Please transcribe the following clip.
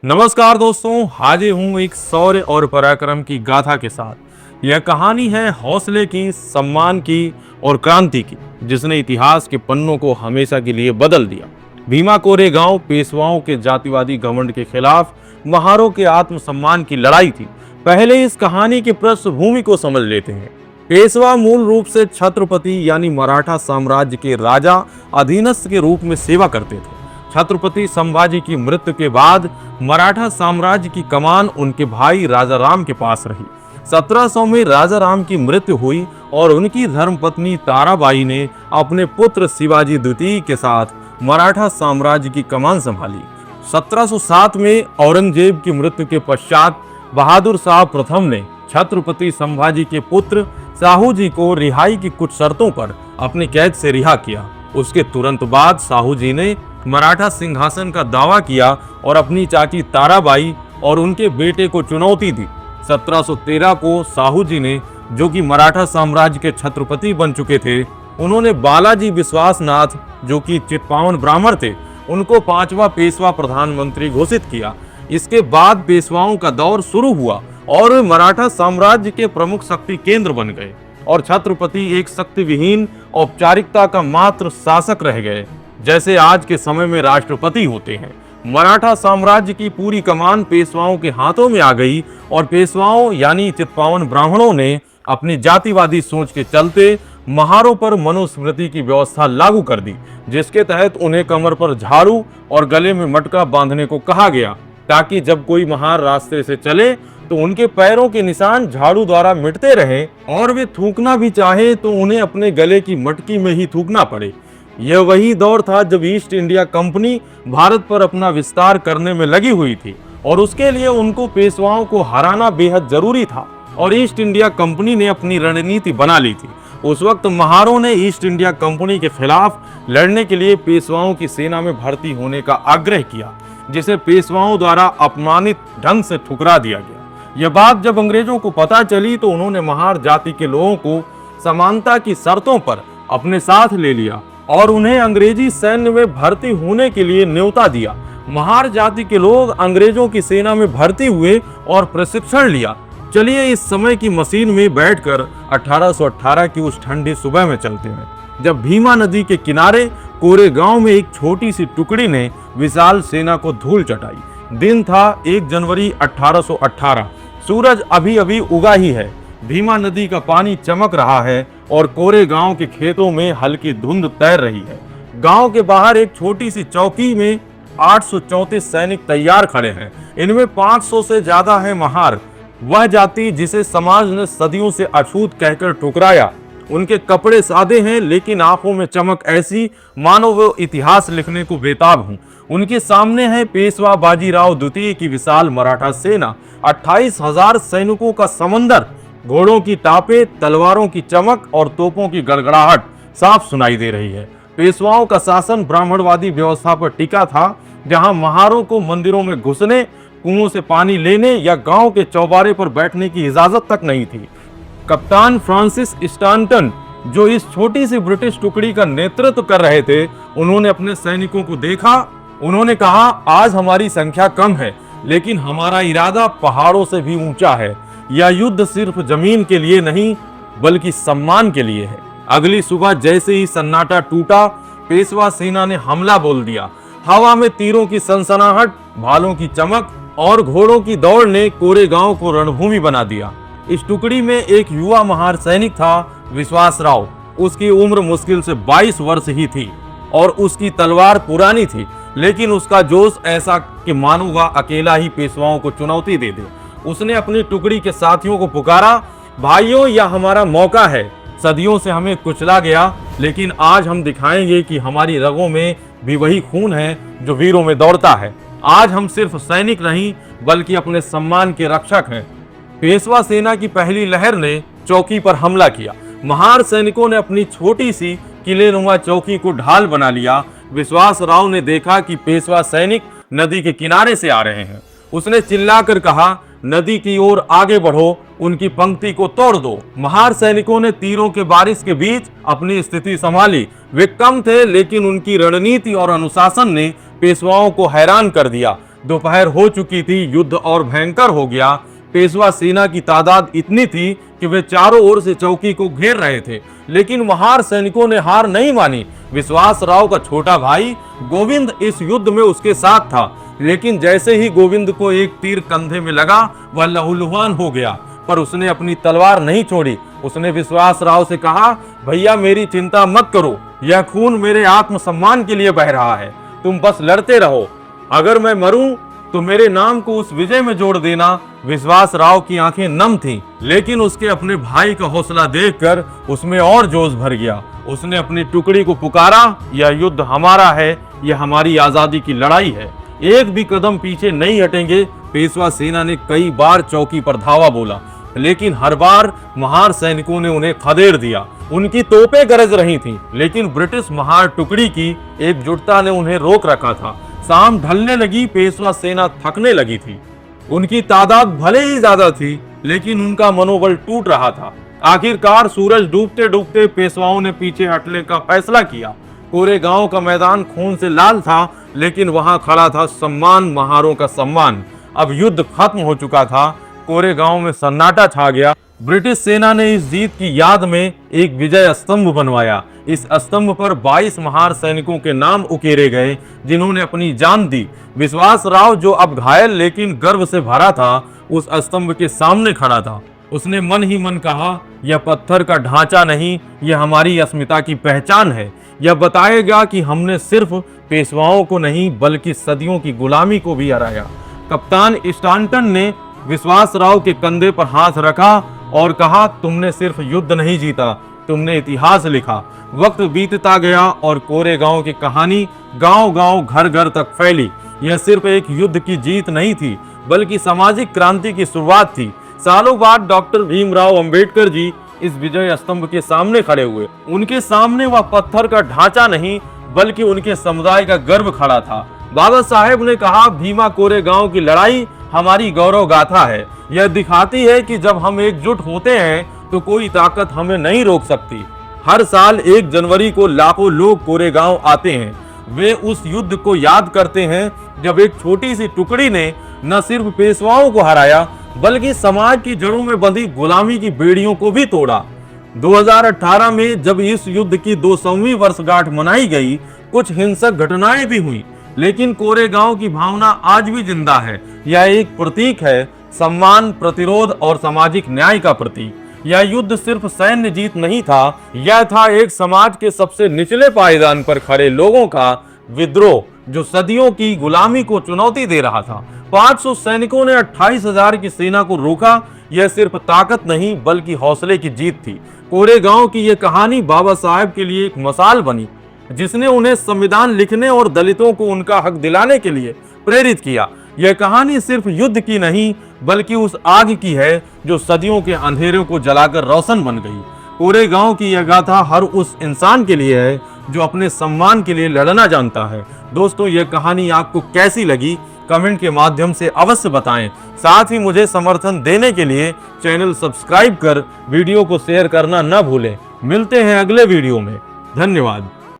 नमस्कार दोस्तों, हाजिर हूँ एक शौर्य और पराक्रम की गाथा के साथ। यह कहानी है हौसले की, सम्मान की और क्रांति की, जिसने इतिहास के पन्नों को हमेशा के लिए बदल दिया। भीमा कोरेगांव पेशवाओं के जातिवादी घमंड के खिलाफ महारों के आत्मसम्मान की लड़ाई थी। पहले इस कहानी की पृष्ठभूमि को समझ लेते हैं। पेशवा मूल रूप से छत्रपति यानी मराठा साम्राज्य के राजा अधीनस्थ के रूप में सेवा करते थे। छत्रपति संभाजी की मृत्यु के बाद मराठा साम्राज्य की कमान उनके भाई राजाराम के पास रही। 1700 में राजाराम की मृत्यु हुई और उनकी धर्मपत्नी ताराबाई ने अपने पुत्र शिवाजी द्वितीय के साथ मराठा साम्राज्य की कमान संभाली। 1707 में औरंगजेब की मृत्यु के पश्चात बहादुर शाह प्रथम ने छत्रपति संभाजी के पुत्र साहू जी को रिहाई की कुछ शर्तों पर अपनी कैद से रिहा किया। उसके तुरंत बाद साहू जी ने मराठा सिंहासन का दावा किया और अपनी चाची ताराबाई और उनके बेटे को चुनौती दी। 1713 को साहू जी ने, जो कि मराठा साम्राज्य के छत्रपति बन चुके थे, उन्होंने बालाजी विश्वासनाथ, जो कि चित्पावन ब्राह्मण थे, उनको 5वां पेशवा प्रधानमंत्री घोषित किया। इसके बाद पेशवाओं का दौर शुरू हुआ और वे मराठा साम्राज्य के प्रमुख शक्ति केंद्र बन गए और छत्रपति एक शक्ति विहीन औपचारिकता का मात्र शासक रह गए, जैसे आज के समय में राष्ट्रपति होते हैं। मराठा साम्राज्य की पूरी कमान पेशवाओं के हाथों में आ गई और पेशवाओं यानी चित्पावन ब्राह्मणों ने अपनी जातिवादी सोच के चलते महारों पर मनुस्मृति की व्यवस्था लागू कर दी, जिसके तहत उन्हें कमर पर झाड़ू और गले में मटका बांधने को कहा गया, ताकि जब कोई महार रास्ते से चले तो उनके पैरों के निशान झाड़ू द्वारा मिटते रहे और वे थूकना भी चाहे तो उन्हें अपने गले की मटकी में ही थूकना पड़े। यह वही दौर था जब ईस्ट इंडिया कंपनी भारत पर अपना विस्तार करने में लगी हुई थी और उसके लिए उनको पेशवाओं को हराना बेहद जरूरी था और ईस्ट इंडिया कंपनी ने अपनी रणनीति बना ली थी। उस वक्त महारों ने ईस्ट इंडिया कंपनी के खिलाफ लड़ने के लिए पेशवाओं की सेना में भर्ती होने का आग्रह किया, जिसे पेशवाओं द्वारा अपमानित ढंग से ठुकरा दिया गया। यह बात जब अंग्रेजों को पता चली तो उन्होंने महार जाति के लोगों को समानता की शर्तों पर अपने साथ ले लिया और उन्हें अंग्रेजी सैन्य में भर्ती होने के लिए न्योता दिया। महार जाति के लोग अंग्रेजों की सेना में भर्ती हुए और प्रशिक्षण लिया। चलिए इस समय की मशीन में बैठकर 1818 की उस ठंडी सुबह में चलते हैं, जब भीमा नदी के किनारे कोरेगांव में एक छोटी सी टुकड़ी ने विशाल सेना को धूल चटाई। दिन था 1 जनवरी 1818। सूरज अभी अभी उगा ही है। भीमा नदी का पानी चमक रहा है और कोरेगांव के खेतों में हल्की धुंध तैर रही है। गांव के बाहर एक छोटी सी चौकी में 834 सैनिक तैयार खड़े हैं। इनमें 500 से ज्यादा है महार, वह जाति जिसे समाज ने सदियों से अछूत कहकर ठुकराया। उनके कपड़े सादे हैं लेकिन आंखों में चमक ऐसी मानो वो इतिहास लिखने को बेताब हूँ। उनके सामने है पेशवा बाजीराव द्वितीय की विशाल मराठा सेना। 28,000 सैनिकों का समंदर, घोड़ों की टापे, तलवारों की चमक और तोपों की गड़गड़ाहट साफ सुनाई दे रही है। पेशवाओं का शासन ब्राह्मणवादी व्यवस्था पर टिका था, जहां महारों को मंदिरों में घुसने, कुओं से पानी लेने या गांव के चौबारे पर बैठने की इजाजत तक नहीं थी। कप्तान फ्रांसिस स्टांटन, जो इस छोटी सी ब्रिटिश टुकड़ी का नेतृत्व कर रहे थे, उन्होंने अपने सैनिकों को देखा। उन्होंने कहा, आज हमारी संख्या कम है लेकिन हमारा इरादा पहाड़ों से भी ऊंचा है। यह युद्ध सिर्फ जमीन के लिए नहीं बल्कि सम्मान के लिए है। अगली सुबह जैसे ही सन्नाटा टूटा, पेशवा सेना ने हमला बोल दिया। हवा में तीरों की सनसनाहट, भालों की चमक और घोड़ों की दौड़ ने कोरेगांव को रणभूमि बना दिया। इस टुकड़ी में एक युवा महार सैनिक था, विश्वासराव। उसकी उम्र मुश्किल से 22 वर्ष ही थी और उसकी तलवार पुरानी थी, लेकिन उसका जोश ऐसा कि मानो वह अकेला ही पेशवाओं को चुनौती दे दे। उसने अपनी टुकड़ी के साथियों को पुकारा, भाइयों यह हमारा मौका है। सदियों से हमें कुचला गया, लेकिन आज हम दिखाएंगे कि हमारी रगों में भी वही खून है जो वीरों में दौड़ता है। आज हम सिर्फ सैनिक नहीं बल्कि अपने सम्मान के रक्षक हैं। पेशवा सेना की पहली लहर ने चौकी पर हमला किया। महार सैनिकों ने अपनी छोटी सी किलेनुमा चौकी को ढाल बना लिया। विश्वासराव ने देखा कि पेशवा सैनिक नदी के किनारे से आ रहे हैं। उसने चिल्लाकर कहा, नदी की ओर आगे बढ़ो, उनकी पंक्ति को तोड़ दो। महार सैनिकों ने तीरों के बारिश के बीच अपनी स्थिति संभाली। वे कम थे लेकिन उनकी रणनीति और अनुशासन ने पेशवाओं को हैरान कर दिया। दोपहर हो चुकी थी, युद्ध और भयंकर हो गया। पेशवा सेना की तादाद इतनी थी कि वे चारों ओर से चौकी को घेर रहे थे, लेकिन महार सैनिकों ने हार नहीं मानी। विश्वास राव का छोटा भाई गोविंद इस युद्ध में उसके साथ था, लेकिन जैसे ही गोविंद को एक तीर कंधे में लगा, वह लहूलुहान हो गया, पर उसने अपनी तलवार नहीं छोड़ी। उसने विश्वास राव से कहा, भैया मेरी चिंता मत करो, यह खून मेरे आत्मसम्मान के लिए बह रहा है, तुम बस लड़ते रहो, अगर मैं मरूं तो मेरे नाम को उस विजय में जोड़ देना। विश्वास राव की आंखें नम थीं, लेकिन उसके अपने भाई का हौसला देखकर उसमें और जोश भर गया। उसने अपनी टुकड़ी को पुकारा, यह युद्ध हमारा है, यह हमारी आजादी की लड़ाई है, एक भी कदम पीछे नहीं हटेंगे। पेशवा सेना ने कई बार चौकी पर धावा बोला, लेकिन हर बार महार सैनिकों ने उन्हें खदेड़ दिया। उनकी तोपें गरज रही थीं, लेकिन ब्रिटिश महार टुकड़ी की एकजुटता ने उन्हें रोक रखा था। शाम ढलने लगी, पेशवा सेना थकने लगी थी। उनकी तादाद भले ही ज्यादा थी, लेकिन उनका मनोबल टूट रहा था। आखिरकार सूरज डूबते डूबते पेशवाओं ने पीछे हटने का फैसला किया। कोरेगांव का मैदान खून से लाल था, लेकिन वहां खड़ा था सम्मान, महारों का सम्मान। अब युद्ध खत्म हो चुका था, कोरेगांव में सन्नाटा छा गया। ब्रिटिश सेना ने इस जीत की याद में एक विजय स्तंभ बनवाया। इस स्तंभ पर 22 महार सैनिकों के नाम उकेरे गए, जिन्होंने अपनी जान दी। विश्वास राव, जो अब घायल लेकिन गर्व से भरा था, उस स्तंभ के सामने खड़ा था। उसने मन ही मन कहा, यह पत्थर का ढांचा नहीं, यह हमारी अस्मिता की पहचान है। यह बताएगा कि हमने सिर्फ पेशवाओं को नहीं, बल्कि सदियों की गुलामी को भी हराया। कप्तान स्टांटन ने विश्वास राव के कंधे पर हाथ रखा और कहा, तुमने सिर्फ युद्ध नहीं जीता, तुमने इतिहास लिखा। वक्त बीतता गया और कोरेगांव की कहानी गांव-गांव, घर-घर तक फैली। यह सिर्फ एक युद्ध की जीत नहीं थी, बल्कि सामाजिक क्रांति की शुरुआत थी। सालों बाद डॉक्टर भीमराव अंबेडकर जी इस विजय स्तंभ के सामने खड़े हुए। उनके सामने वह पत्थर का ढांचा नहीं, बल्कि उनके समुदाय का गर्व खड़ा था। बाबा साहेब ने कहा, भीमा कोरेगांव की लड़ाई हमारी गौरव गाथा है। यह दिखाती है कि जब हम एकजुट होते हैं तो कोई ताकत हमें नहीं रोक सकती। हर साल 1 जनवरी को लाखों लोग कोरेगांव आते हैं। वे उस युद्ध को याद करते हैं जब एक छोटी सी टुकड़ी ने न सिर्फ पेशवाओं को हराया, बल्कि समाज की जड़ों में बंधी गुलामी की बेड़ियों को भी तोड़ा। 2018 में जब इस युद्ध की 200वीं वर्षगांठ मनाई गई, कुछ हिंसक घटनाएं भी हुई, लेकिन कोरेगांव की भावना आज भी जिंदा है। यह एक प्रतीक है, सम्मान, प्रतिरोध और सामाजिक न्याय का प्रतीक। यह युद्ध सिर्फ सैन्य जीत नहीं था, यह था एक समाज के सबसे निचले पायदान पर खड़े लोगों का विद्रोह, जो सदियों की गुलामी को चुनौती दे रहा था। 500 सैनिकों ने 28,000 की सेना को रोका। यह सिर्फ ताकत नहीं, बल्कि हौसले की जीत थी। कोरेगांव की यह कहानी बाबा साहेब के लिए एक मिसाल बनी, जिसने उन्हें संविधान लिखने और दलितों को उनका हक दिलाने के लिए प्रेरित किया। यह कहानी सिर्फ युद्ध की नहीं, बल्कि उस आग की है जो सदियों के अंधेरों को जलाकर रोशन बन गई। कोरेगांव की यह गाथा हर उस इंसान के लिए है जो अपने सम्मान के लिए लड़ना जानता है। दोस्तों, यह कहानी आपको कैसी लगी, कमेंट के माध्यम से अवश्य बताएं। साथ ही मुझे समर्थन देने के लिए चैनल सब्सक्राइब कर वीडियो को शेयर करना न भूलें। मिलते हैं अगले वीडियो में। धन्यवाद।